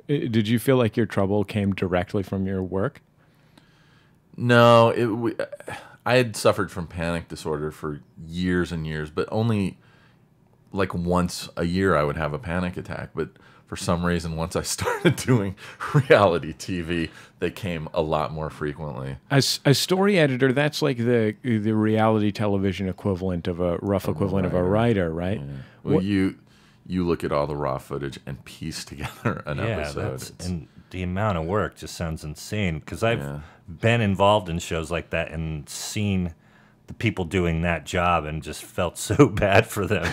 did you feel like your trouble came directly from your work? No, I had suffered from panic disorder for years and years, but only like once a year I would have a panic attack. But for some reason, once I started doing reality TV, they came a lot more frequently. As a story editor, that's like the reality television equivalent of a rough equivalent of a writer, right? Yeah. Well, you look at all the raw footage and piece together an episode. And the amount of work just sounds insane, because I've been involved in shows like that and seen the people doing that job and just felt so bad for them.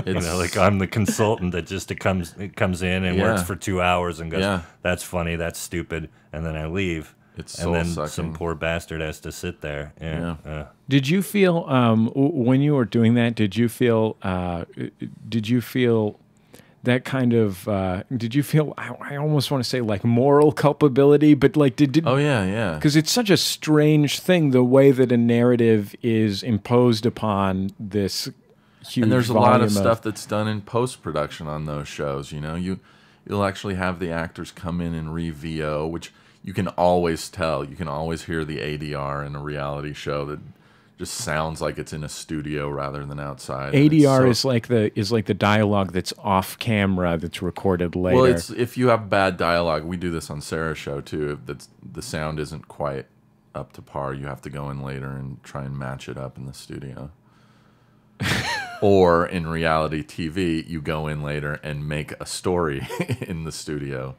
You know, like I'm the consultant that just comes in and works for 2 hours and goes, that's funny, that's stupid, and then I leave. It's and then soul-sucking. some poor bastard has to sit there. Did you feel when you were doing that? Did you feel that kind of? Did you feel? I almost want to say like moral culpability, but like did? Oh yeah. Because it's such a strange thing, the way that a narrative is imposed upon this huge. And there's a lot of stuff that's done in post-production on those shows. You know, you'll actually have the actors come in and re-VO, which you can always tell. You can always hear the ADR in a reality show that just sounds like it's in a studio rather than outside. ADR is like the dialogue that's off camera that's recorded later. Well, it's if you have bad dialogue. We do this on Sarah's show too. If the sound isn't quite up to par, you have to go in later and try and match it up in the studio. Or in reality TV, you go in later and make a story in the studio.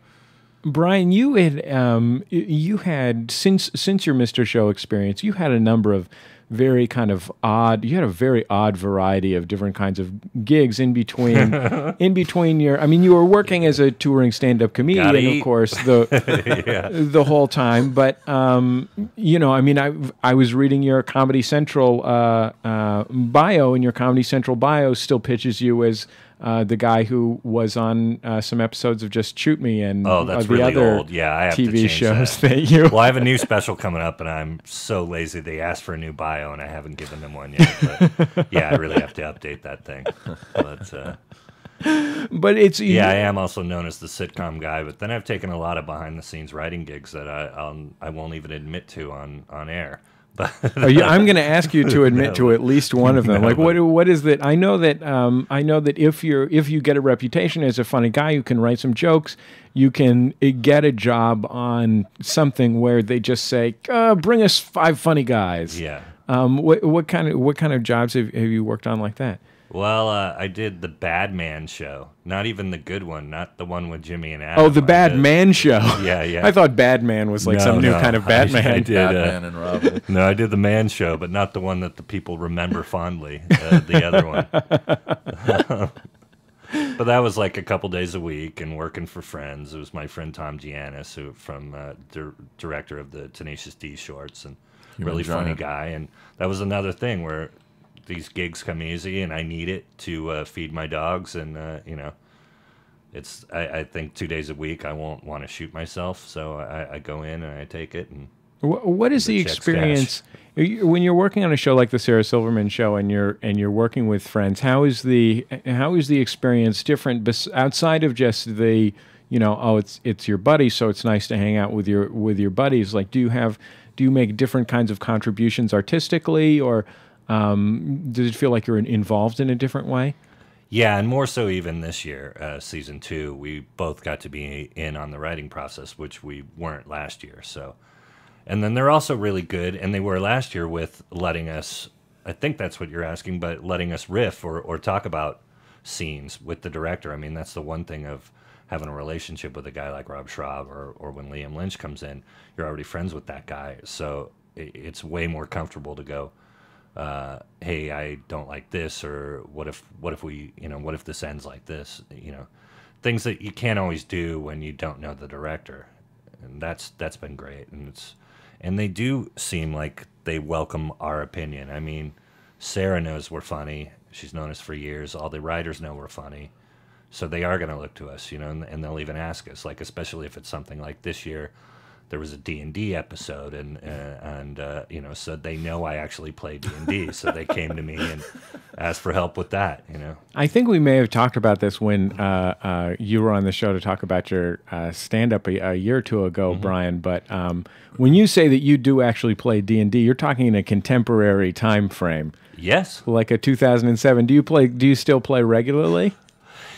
Brian, you had since your Mr. Show experience, you had a number of very kind of odd. You had a very odd variety of different kinds of gigs in between. Your, I mean, you were working as a touring stand-up comedian, of course, the whole time. But you know, I mean, I was reading your Comedy Central bio, and your Comedy Central bio still pitches you as the guy who was on some episodes of Just Shoot Me and that's the really other old. Yeah, I have TV to change shows that. you. Well, I have a new special coming up, and I'm so lazy. They asked for a new bio, and I haven't given them one yet. But yeah, I really have to update that thing. But it's I am also known as the sitcom guy. But then I've taken a lot of behind-the-scenes writing gigs that I won't even admit to on air. I'm going to ask you to admit to at least one of them. Like, what is that? I know that if you get a reputation as a funny guy who can write some jokes, you can get a job on something where they just say, "Bring us 5 funny guys." Yeah. What kind of jobs have you worked on like that? Well, I did the Bad Man show. Not even the good one, not the one with Jimmy and Adam. Oh, the Bad Man show. Yeah. I thought Bad Man was like some new kind of Batman. I did, Batman and Robin. No, I did the Man show, but not the one that the people remember fondly. The other one. But that was like a couple days a week and working for friends. It was my friend Tom Giannis, director of the Tenacious D shorts, and really funny guy. And that was another thing where these gigs come easy, and I need it to feed my dogs, and you know, it's I think 2 days a week I won't want to shoot myself, so I go in and I take it. And what is the experience when you're working on a show like the Sarah Silverman Show, and you're working with friends? How is the experience different outside of just the, you know, it's your buddy, so it's nice to hang out with your buddies? Like, do you make different kinds of contributions artistically, or does it feel like you're involved in a different way? Yeah, and more so even this year, season 2, we both got to be in on the writing process, which we weren't last year. So, and then they're also really good, and they were last year with letting us, I think that's what you're asking, but letting us riff or talk about scenes with the director. I mean, that's the one thing of having a relationship with a guy like Rob Schraub, or when Liam Lynch comes in, you're already friends with that guy. So it's way more comfortable to go, hey, I don't like this, or what if we, you know, what if this ends like this, you know, things that you can't always do when you don't know the director. And that's been great. And they do seem like they welcome our opinion. I mean, Sarah knows we're funny. She's known us for years. All the writers know we're funny. So they are going to look to us, you know, and they'll even ask us, like, especially if it's something like this year, there was a D&D episode, and you know, so they know I actually play D&D, so they came to me and asked for help with that, you know. I think we may have talked about this when you were on the show to talk about your stand-up a year or two ago, Brian, but when you say that you do actually play D&D, you're talking in a contemporary time frame. Yes. Like a 2007. Do you still play regularly?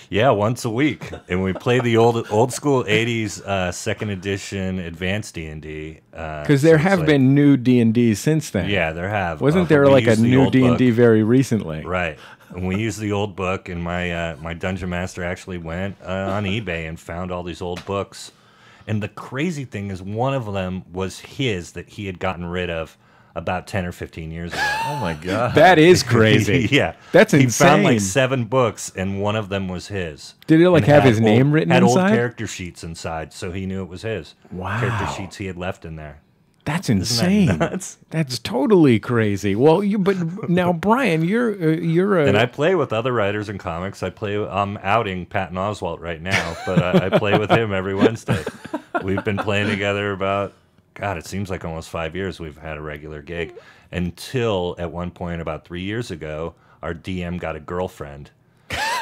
Yeah, once a week, and we play the old school '80s second edition advanced D&D. Because there have been new D&Ds since then. Yeah, there have. Wasn't there like a new D&D very recently? Right. And we used the old book, and my dungeon master actually went on eBay and found all these old books. And the crazy thing is, one of them was his that he had gotten rid of about 10 or 15 years ago. Oh my God. That is crazy. Yeah. That's insane. He found like 7 books, and one of them was his. Did it like And have had his name written had inside? Had old character sheets inside, so he knew it was his. Wow. Character sheets he had left in there. That's insane. Isn't that nuts? That's totally crazy. Well, but now, Brian, you're a... And I play with other writers in comics. I'm outing Patton Oswalt right now, but I play with him every Wednesday. We've been playing together about, God, it seems like almost 5 years we've had a regular gig. Until at one point about 3 years ago, our DM got a girlfriend.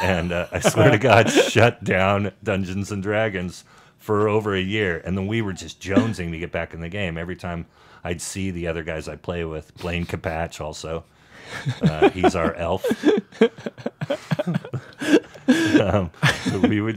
And I swear to God, shut down Dungeons and Dragons for over a year. And then we were just jonesing to get back in the game. Every time I'd see the other guys I play with, Blaine Capatch also. He's our elf. So we were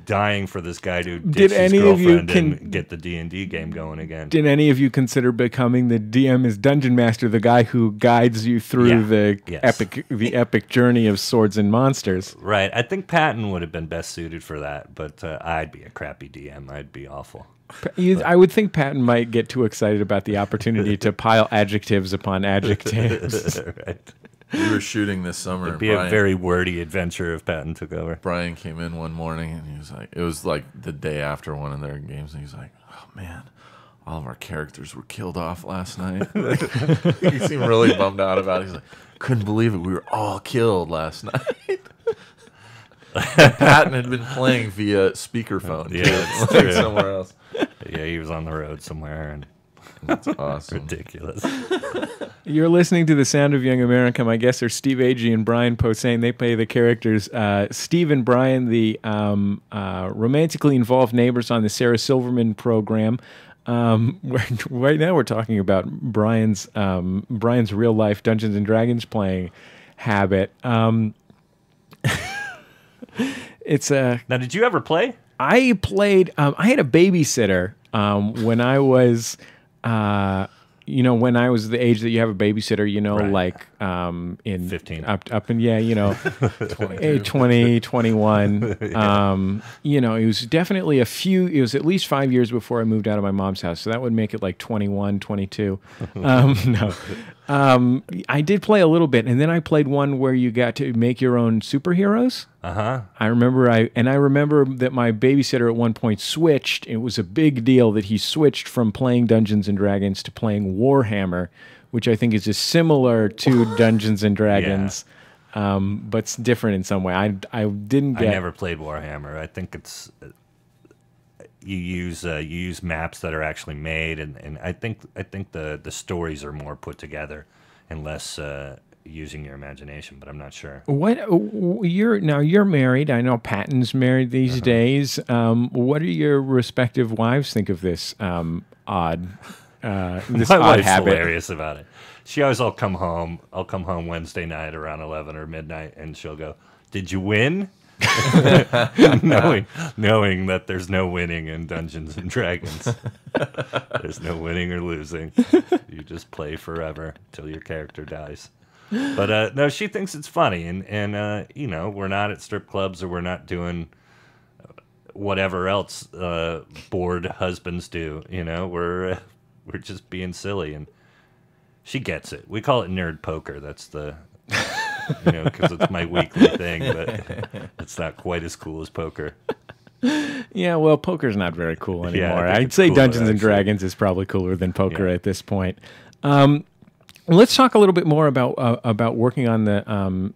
dying for this guy to ditch his girlfriend and get the D&D game going again. Did any of you consider becoming the DM as Dungeon Master, the guy who guides you through the epic journey of swords and monsters? Right. I think Patton would have been best suited for that, but I'd be a crappy DM. I'd be awful. I would think Patton might get too excited about the opportunity to pile adjectives upon adjectives. Right. We were shooting this summer. It'd be a very wordy adventure if Patton took over. Brian came in one morning and he was like, it was like the day after one of their games, and he's like, oh man, all of our characters were killed off last night. He seemed really bummed out about it. He's like, couldn't believe it. We were all killed last night. Patton had been playing via speakerphone. Yeah, like somewhere else. Yeah, he was on the road somewhere, and that's awesome. Ridiculous. You're listening to The Sound of Young America. My guests are Steve Agee and Brian Posehn. They play the characters Steve and Brian, the romantically involved neighbors on the Sarah Silverman Program. Right now we're talking about Brian's real life Dungeons and Dragons playing habit. It's a... Now, did you ever play? I played. I had a babysitter when I was, when I was the age that you have a babysitter. You know, right. like in 15, up and yeah, 20, 21. Yeah. It was definitely it was at least 5 years before I moved out of my mom's house, so that would make it like 21, 22. No. I did play a little bit, and then I played one where you got to make your own superheroes. I remember that my babysitter at one point switched. It was a big deal that he switched from playing Dungeons and Dragons to playing Warhammer, which I think is just similar to Dungeons and Dragons, but it's different in some way. I never played Warhammer. I think it's you use maps that are actually made, and I think the stories are more put together and less using your imagination, but I'm not sure. You're married. I know Patton's married these days. What do your respective wives think of this odd this My odd wife's habit? hilarious about it. She always, I'll come home Wednesday night around 11 or midnight, and she'll go, "Did you win?" knowing that there's no winning in Dungeons and Dragons. There's no winning or losing. You just play forever till your character dies. But no, she thinks it's funny, and we're not at strip clubs, or we're not doing whatever else bored husbands do. We're just being silly, and she gets it. We call it nerd poker. That's the because it's my weekly thing, but it's not quite as cool as poker. Yeah, well, poker's not very cool anymore. Yeah, I'd say cooler, Dungeons and actually. Dragons is probably cooler than poker at this point. Let's talk a little bit more about working on the